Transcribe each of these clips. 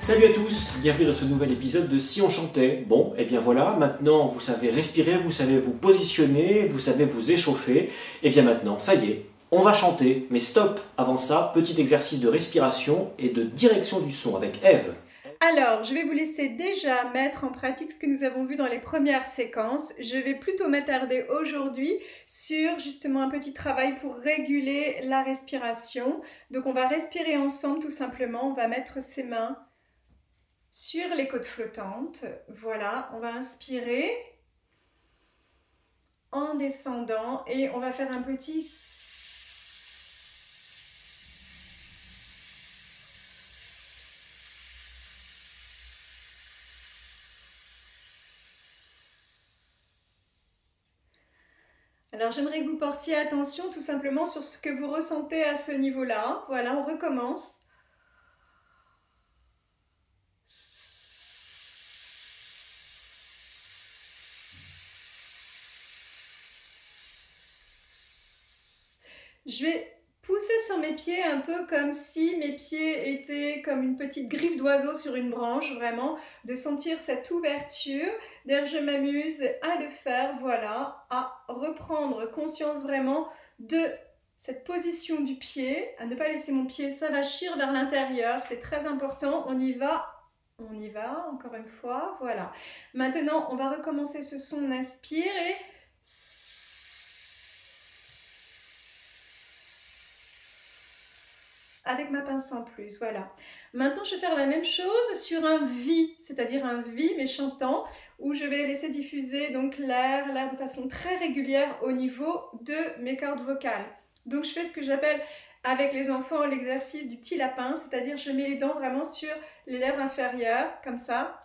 Salut à tous, bienvenue dans ce nouvel épisode de Si on chantait. Bon, et bien voilà, maintenant vous savez respirer, vous savez vous positionner, vous savez vous échauffer. Et bien maintenant, ça y est, on va chanter. Mais stop, avant ça, petit exercice de respiration et de direction du son avec Eve. Alors, je vais vous laisser déjà mettre en pratique ce que nous avons vu dans les premières séquences. Je vais plutôt m'attarder aujourd'hui sur justement un petit travail pour réguler la respiration. Donc on va respirer ensemble tout simplement, on va mettre ses mains sur les côtes flottantes. Voilà, on va inspirer en descendant et on va faire un petit Alors j'aimerais que vous portiez attention tout simplement sur ce que vous ressentez à ce niveau-là. Voilà, on recommence. Je vais pousser sur mes pieds un peu comme si mes pieds étaient comme une petite griffe d'oiseau sur une branche, vraiment, de sentir cette ouverture. D'ailleurs, je m'amuse à le faire, voilà, à reprendre conscience vraiment de cette position du pied, à ne pas laisser mon pied s'avachir vers l'intérieur, c'est très important, on y va, encore une fois, voilà. Maintenant, on va recommencer ce son, on inspire et... avec ma pince en plus, voilà. Maintenant, je vais faire la même chose sur un vi, c'est-à-dire un vi mais chantant, où je vais laisser diffuser donc l'air de façon très régulière au niveau de mes cordes vocales. Donc, je fais ce que j'appelle avec les enfants l'exercice du petit lapin, c'est-à-dire je mets les dents vraiment sur les lèvres inférieures, comme ça,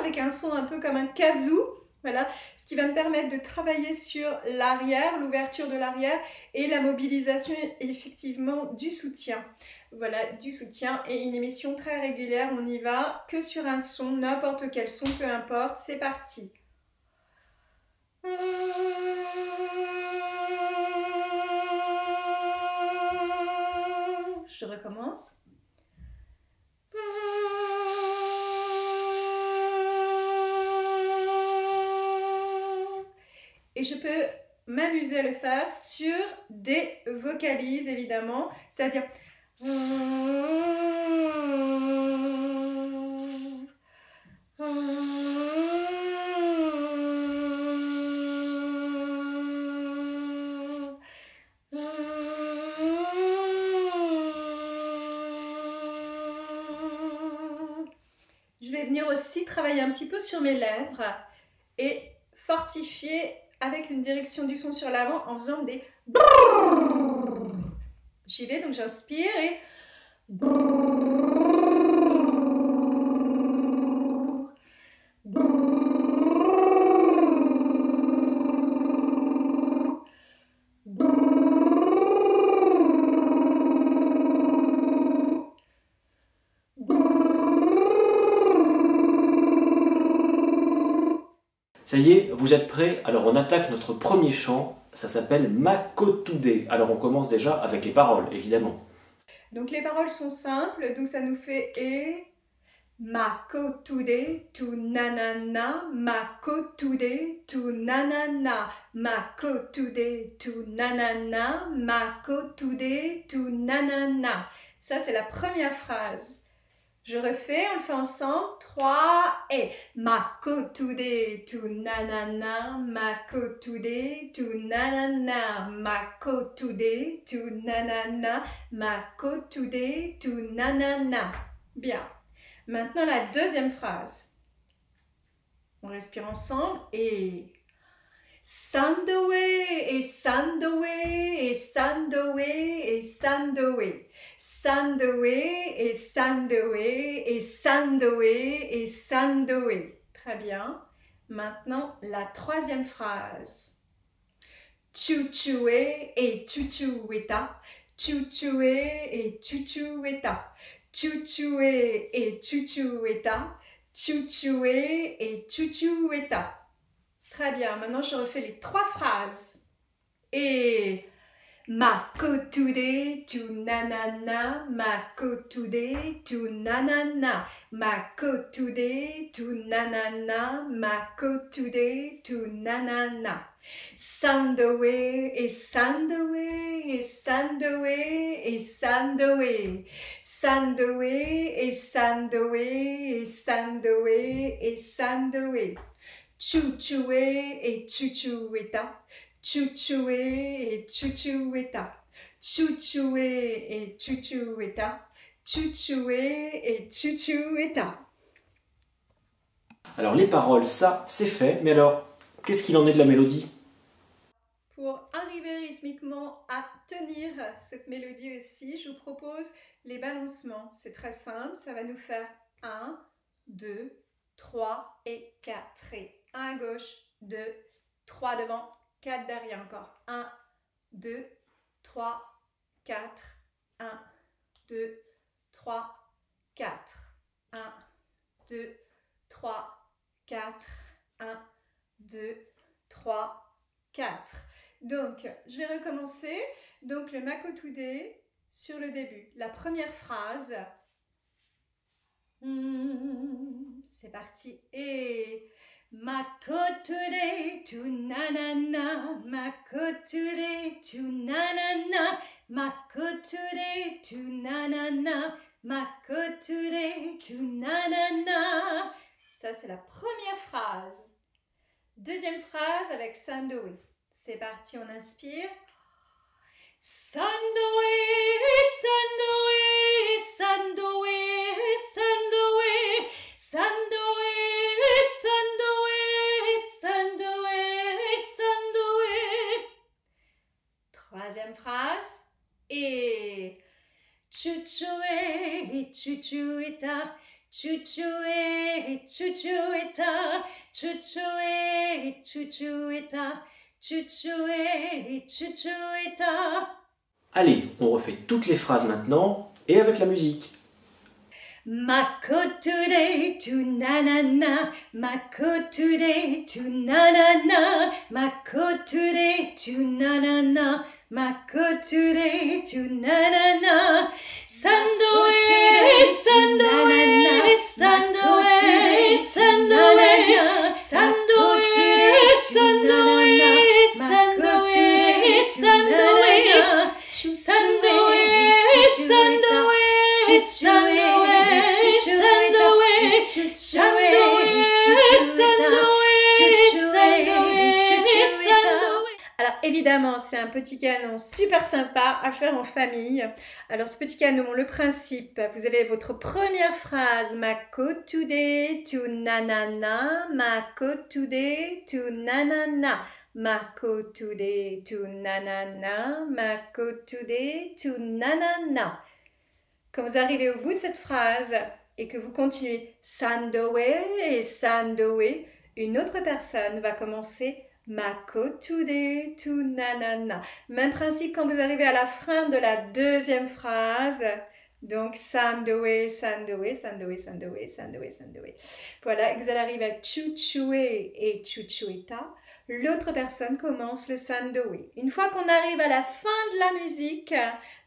avec un son un peu comme un kazoo. Voilà, ce qui va me permettre de travailler sur l'arrière, l'ouverture de l'arrière et la mobilisation effectivement du soutien. Voilà, du soutien et une émission très régulière, on n'y va que sur un son, n'importe quel son, peu importe, c'est parti. Je recommence. Et je peux m'amuser à le faire sur des vocalises, évidemment, c'est-à-dire... Je vais venir aussi travailler un petit peu sur mes lèvres et fortifier avec une direction du son sur l'avant en faisant des... J'y vais, donc j'inspire et... Ça y est, vous êtes prêts? Alors on attaque notre premier chant, ça s'appelle Makotude. Alors on commence déjà avec les paroles, évidemment. Donc les paroles sont simples, donc ça nous fait et... Makotude tu nanana, makotude tu nanana, makotude tu nanana, makotude tu nanana. Ça c'est la première phrase. Je refais, on le fait ensemble. 3 et Makotude tu nanana, makotude tu nanana, makotude tu nanana, makotude tu nanana. Bien. Maintenant la deuxième phrase. On respire ensemble et Sandoe et Sandoe et Sandoe et Sandoe. Sandoe et Sandoe et Sandoe et Sandoe. Très bien. Maintenant, la troisième phrase. Chuchue et chuchueta. Chuchue et chuchueta. Chuchue et chuchueta. Chuchue et chuchueta. Très bien. Maintenant, je refais les trois phrases. Et... Mako today to na na na. Mako today to na na na. Mako today to na na na. Mako today to na na na. Sand away et sand away et sand away et sand away. Sand away et sand away et sand away et sand away. Chouchoué et chouchoueta. Chouchoué et chouchoueta. Chouchoué et chouchoueta. Chouchoué et chouchoueta. Alors les paroles, ça c'est fait, mais alors qu'est-ce qu'il en est de la mélodie? Pour arriver rythmiquement à tenir cette mélodie aussi, je vous propose les balancements. C'est très simple, ça va nous faire 1, 2, 3 et 4. Et 1 à gauche, 2, 3 devant, 4 derrière encore. 1, 2, 3, 4, 1, 2, 3, 4, 1, 2, 3, 4, 1, 2, 3, 4. Donc, je vais recommencer. Donc, le Mako today sur le début. La première phrase. C'est parti. Et Mako today to na na na. Mako today to na na na. Mako today to na na na. Mako today to na na na. Ça, c'est la première phrase. Deuxième phrase avec Sandoway. C'est parti, on inspire. Sandoway, Sandoway, Sandoway, Sandoway, Sandoway, Sandoway, Sandoway, Sandoway. Troisième phrase. Et chouchoué, chouchoueta. Chouchoué, chouchoueta, chouchoué, chouchoueta, chouchoué, chouchoueta. Allez, on refait toutes les phrases maintenant et avec la musique. Mako today to na na na. Mako today to na na na. Mako today to na na na. Mako today to na na na. Sandoway, Sandoway, Sandoway, Sandoway, Sandoway, Sandoway, Sandoway, Sandoway, Sandoway, Sandoway, Alors évidemment, c'est un petit canon super sympa à faire en famille. Alors ce petit canon, le principe, vous avez votre première phrase, Mako today to na na na, Mako today to na na na. Mako today to na na na, Mako today to na na na. Quand vous arrivez au bout de cette phrase et que vous continuez Sandoway et Sandoway, une autre personne va commencer Mako today to na na na. Même principe quand vous arrivez à la fin de la deuxième phrase. Donc Sandoway, Sandoway, Sandoway, Sandoway, Sandoway, Sandoway. Voilà, et vous allez arriver à chouchoué et chouchoueta. L'autre personne commence le Sandoway. Une fois qu'on arrive à la fin de la musique,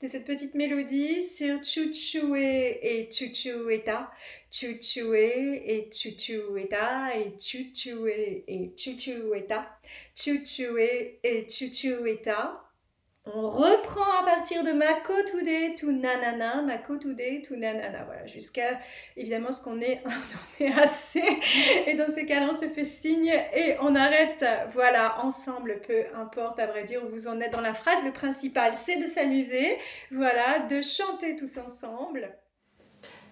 de cette petite mélodie, sur chouchoué et chouchoueta, chouchoué et chouchoueta, et chouchoué et chouchoueta, chouchoué et chouchoueta. On reprend à partir de Mako today to nanana, Mako today to nanana. Voilà, jusqu'à évidemment ce qu'on est, on est assez. Et dans ces cas-là, on se fait signe et on arrête. Voilà, ensemble, peu importe à vrai dire où vous en êtes dans la phrase. Le principal, c'est de s'amuser. Voilà, de chanter tous ensemble.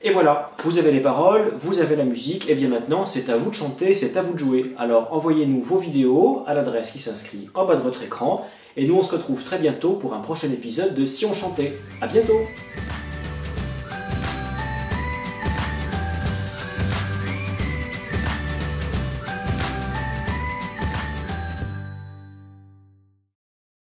Et voilà, vous avez les paroles, vous avez la musique, et bien maintenant c'est à vous de chanter, c'est à vous de jouer. Alors envoyez-nous vos vidéos à l'adresse qui s'inscrit en bas de votre écran, et nous on se retrouve très bientôt pour un prochain épisode de Si on chantait. À bientôt!